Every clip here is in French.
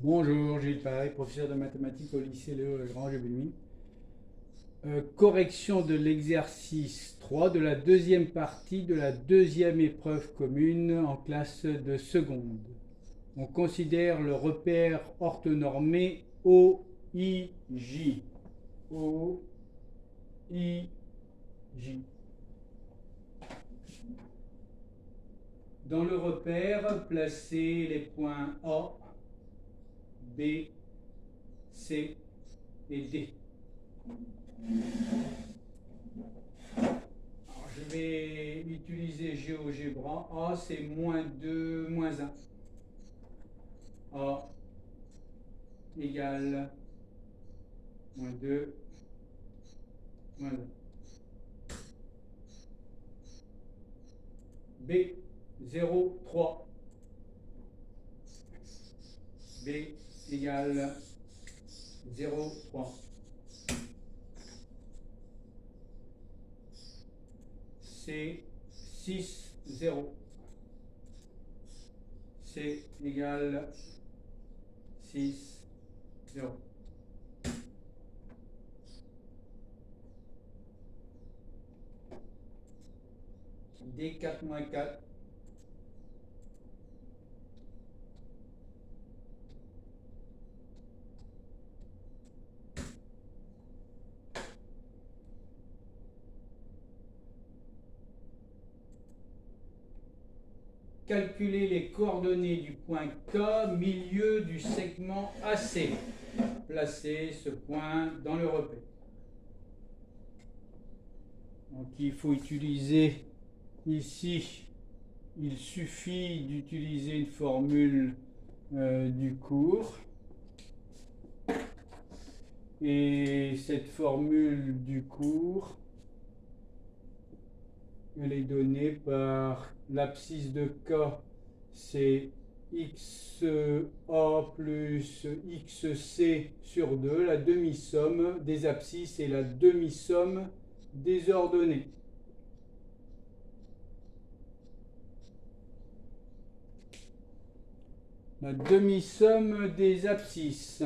Bonjour, Gilles Pareil, professeur de mathématiques au lycée Léo Lagrange de Bulmy. Correction de l'exercice 3 de la deuxième partie de la deuxième épreuve commune en classe de seconde. On considère le repère orthonormé OIJ. OIJ. Dans le repère, placez les points A, B, C et D. Alors, je vais utiliser GeoGebra. A, c'est moins 2, moins 1. A égale moins 2, moins 1. B, 0, 3. B égale 0, 3. C, 6, 0. C égale 6, 0. D, 4, moins 4. Calculer les coordonnées du point K, milieu du segment AC. Placez ce point dans le repère. Donc il faut utiliser ici, il suffit d'utiliser une formule du cours. Et cette formule du cours, elle est donnée par l'abscisse de K, c'est XA plus XC sur 2, la demi-somme des abscisses et la demi-somme des ordonnées. La demi-somme des abscisses.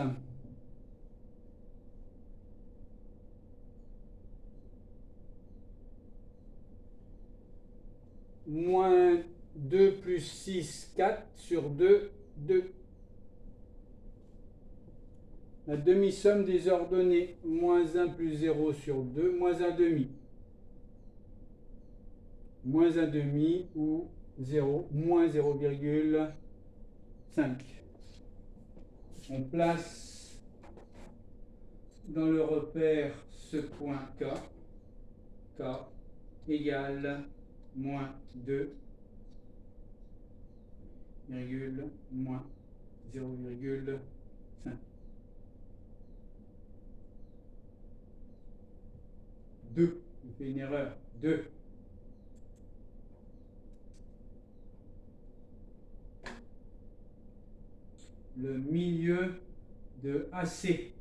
Moins 2 plus 6, 4 sur 2, 2. La demi-somme des ordonnées, moins 1 plus 0 sur 2, moins 1 demi. Moins 1 demi ou 0, moins 0,5. On place dans le repère ce point K. K égale moins 2, moins 0,5. 2, je fais une erreur, 2. Le milieu de AC.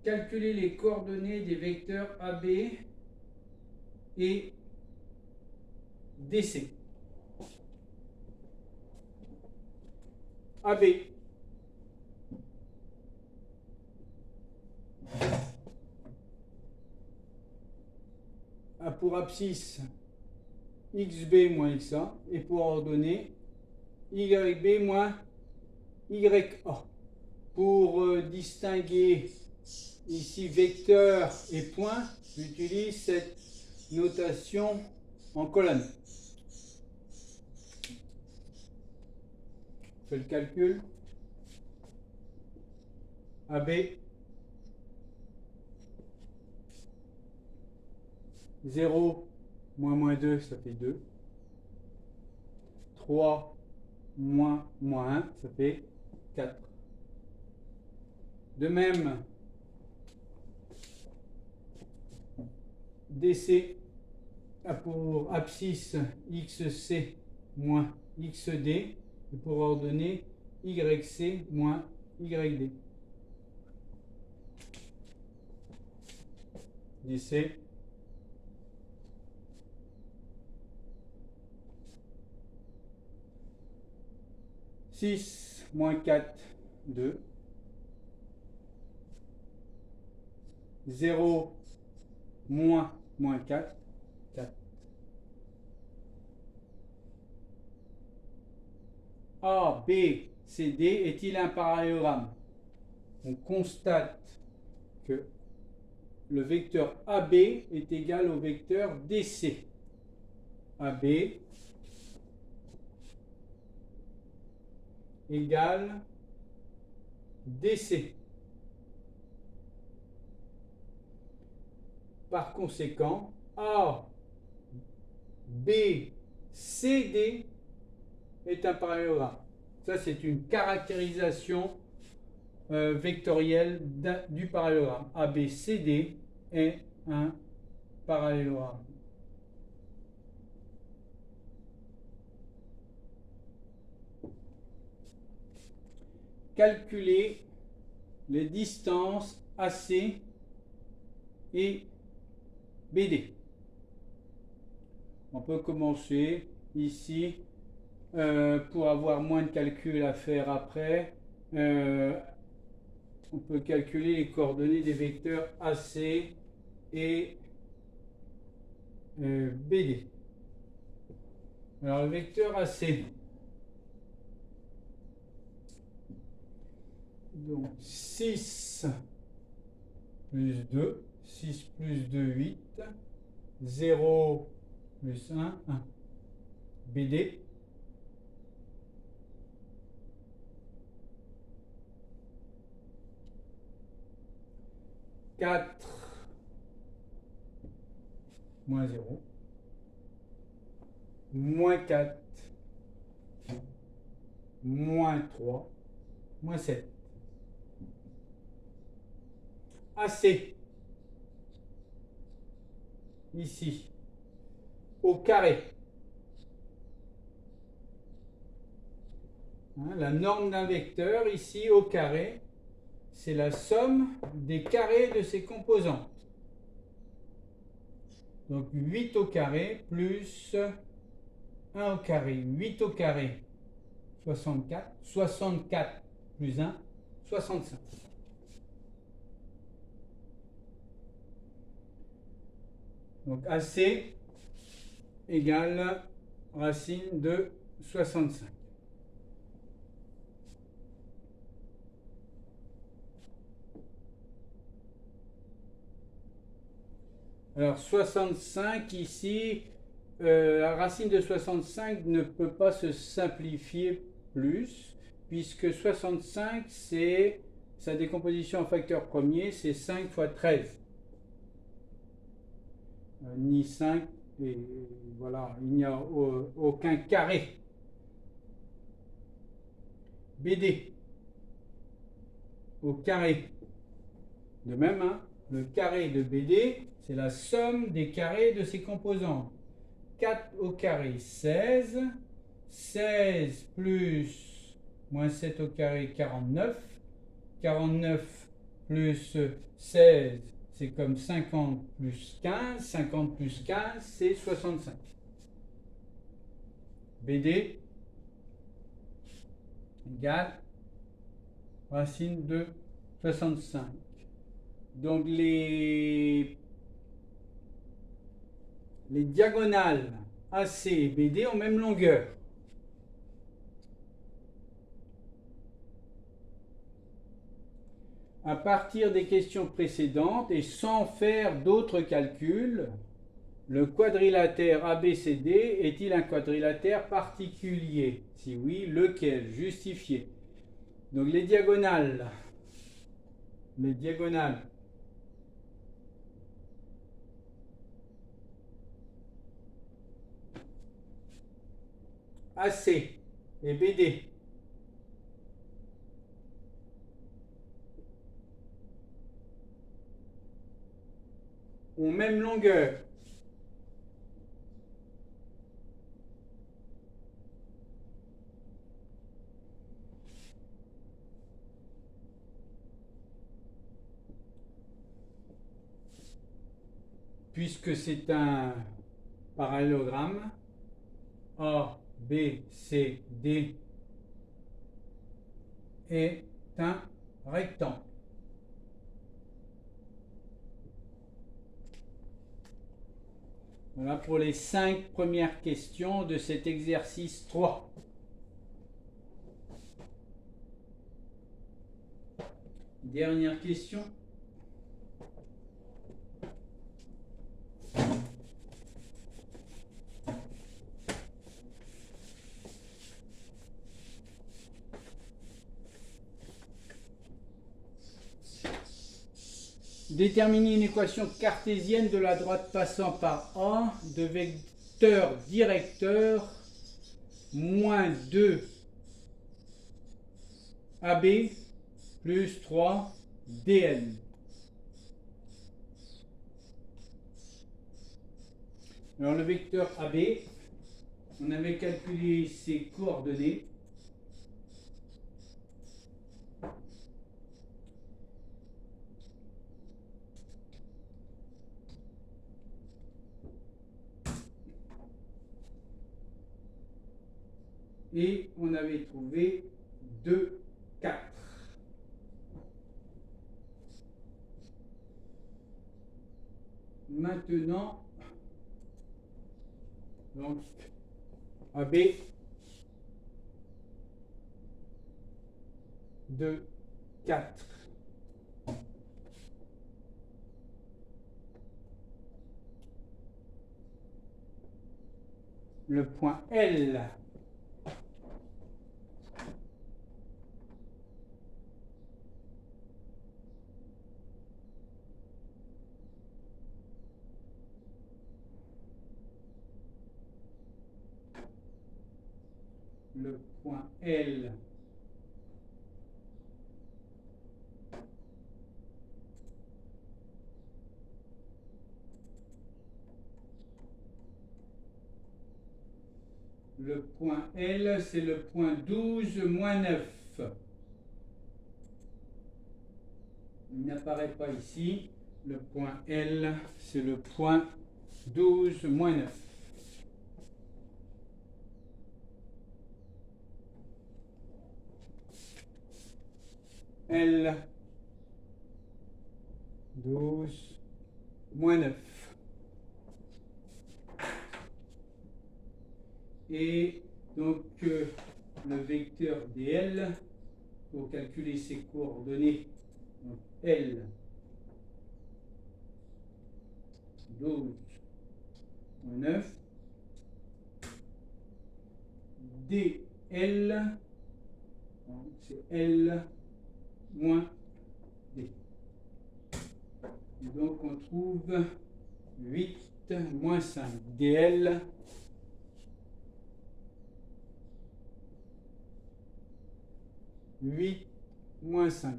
Calculer les coordonnées des vecteurs AB et DC. AB. A pour abscisse XB moins XA et pour ordonnée YB moins YA. Pour distinguer ici vecteur et point, j'utilise cette notation en colonne. Je fais le calcul. AB 0 moins moins 2, ça fait 2. 3 moins moins 1, ça fait 4. De même, DC a pour abscisse XC moins XD et pour ordonnée YC moins YD. DC 6 moins 4, 2. 0 moins 4, 4. A, B, C, D est-il un parallélogramme? On constate que le vecteur AB est égal au vecteur DC. AB égale DC. Par conséquent, A, B, C, D est un parallélogramme. Ça, c'est une caractérisation vectorielle du parallélogramme. ABCD est un parallélogramme. Calculer les distances AC et BD. On peut commencer ici pour avoir moins de calculs à faire après. On peut calculer les coordonnées des vecteurs AC et BD. Alors le vecteur AC, donc 6 plus 2, 6 plus 2, 8, 0 plus 1, 1. BD, « 4 moins 0, moins 4, moins 3, moins 7. AC, ici, au carré. Hein, la norme d'un vecteur, ici, au carré, c'est la somme des carrés de ses composantes. Donc 8 au carré plus 1 au carré. 8 au carré, 64. 64 plus 1, 65. Donc AC égale racine de 65. Alors 65 ici, la racine de 65 ne peut pas se simplifier plus, puisque 65 c'est sa décomposition en facteur premier, c'est 5 fois 13. Ni 5, et voilà, il n'y a aucun carré. BD au carré. De même, hein, le carré de BD, c'est la somme des carrés de ses composantes. 4 au carré, 16. 16 plus moins 7 au carré, 49. 49 plus 16, c'est comme 50 plus 15. 50 plus 15, c'est 65. BD égale racine de 65. Donc les diagonales AC et BD ont même longueur. À partir des questions précédentes et sans faire d'autres calculs, le quadrilatère ABCD est-il un quadrilatère particulier? Si oui, lequel? Justifié. Donc les diagonales AC et BD ont même longueur. Puisque c'est un parallélogramme, A, B, C, D est un rectangle. Voilà pour les 5 premières questions de cet exercice 3. Dernière question. Déterminer une équation cartésienne de la droite passant par A de vecteur directeur moins 2 AB plus 3 DL. Alors le vecteur AB, on avait calculé ses coordonnées. Et on avait trouvé 2, 4. Maintenant, donc, AB 2, 4. Le point L. Le point L. Le point L, c'est le point 12 moins 9. Il n'apparaît pas ici. Le point L, c'est le point 12 moins 9. L 12 moins 9. Et donc le vecteur dl, pour calculer ses coordonnées, donc L 12 moins 9, dl, c'est L moins D. Et donc on trouve 8 moins 5. dl 8 moins 5.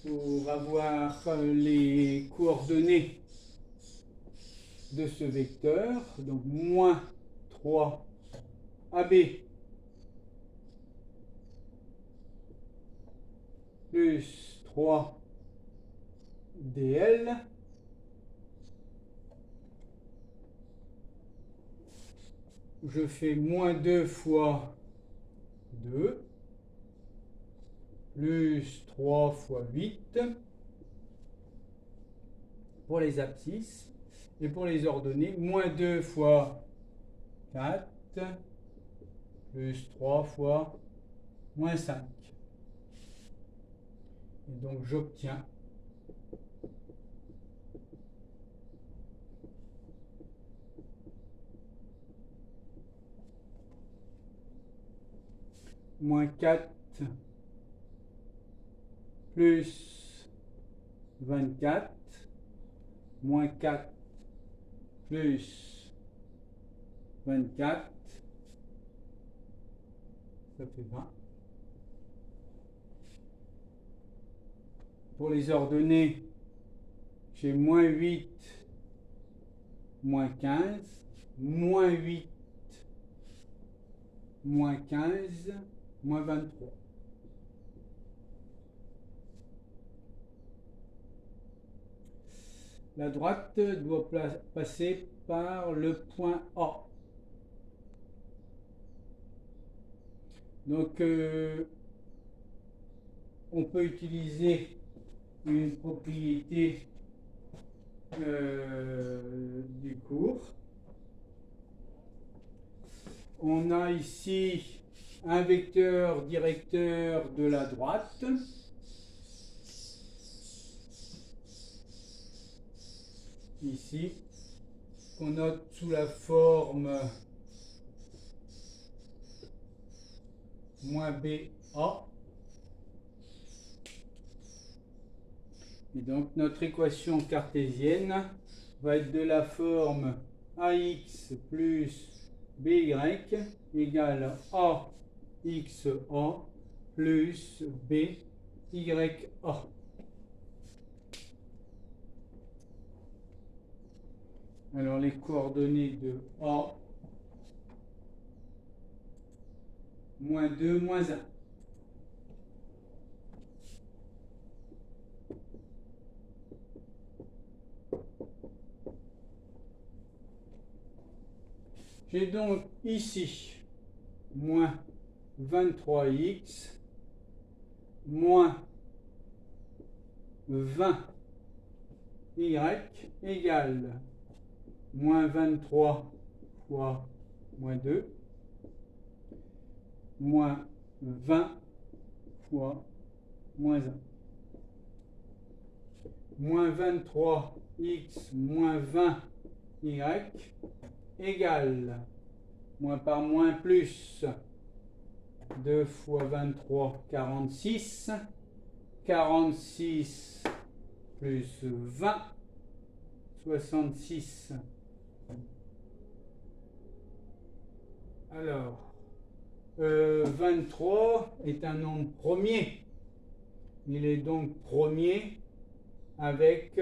Pour avoir les coordonnées de ce vecteur, donc moins 3 AB plus 3 DL je fais moins 2 fois 2 plus 3 fois 8 pour les abscisses, et pour les ordonnées, moins 2 fois 4 plus 3 fois moins 5. Et donc j'obtiens moins 4 plus 24, moins 4 plus 24, ça fait 20. Pour les ordonnées, j'ai moins 8, moins 15, moins 8, moins 15, moins 23. la droite doit passer par le point A. Donc, on peut utiliser une propriété du cours. On a ici un vecteur directeur de la droite. Ici, qu'on note sous la forme moins BA. Et donc notre équation cartésienne va être de la forme AX plus BY égale AXA plus BYA. Alors les coordonnées de A, moins 2, moins 1. J'ai donc ici moins 23x moins 20y égale moins 23 fois moins 2 moins 20 fois moins 1. Moins 23x moins 20y égale moins par moins plus 2 fois 23, 46. 46 plus 20, 66. Alors, 23 est un nombre premier. Il est donc premier avec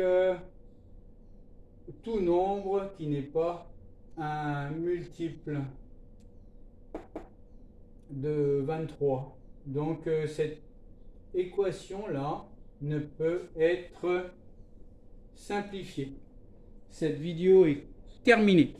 tout nombre qui n'est pas un multiple de 23. Donc cette équation-là ne peut être simplifiée. Cette vidéo est terminée.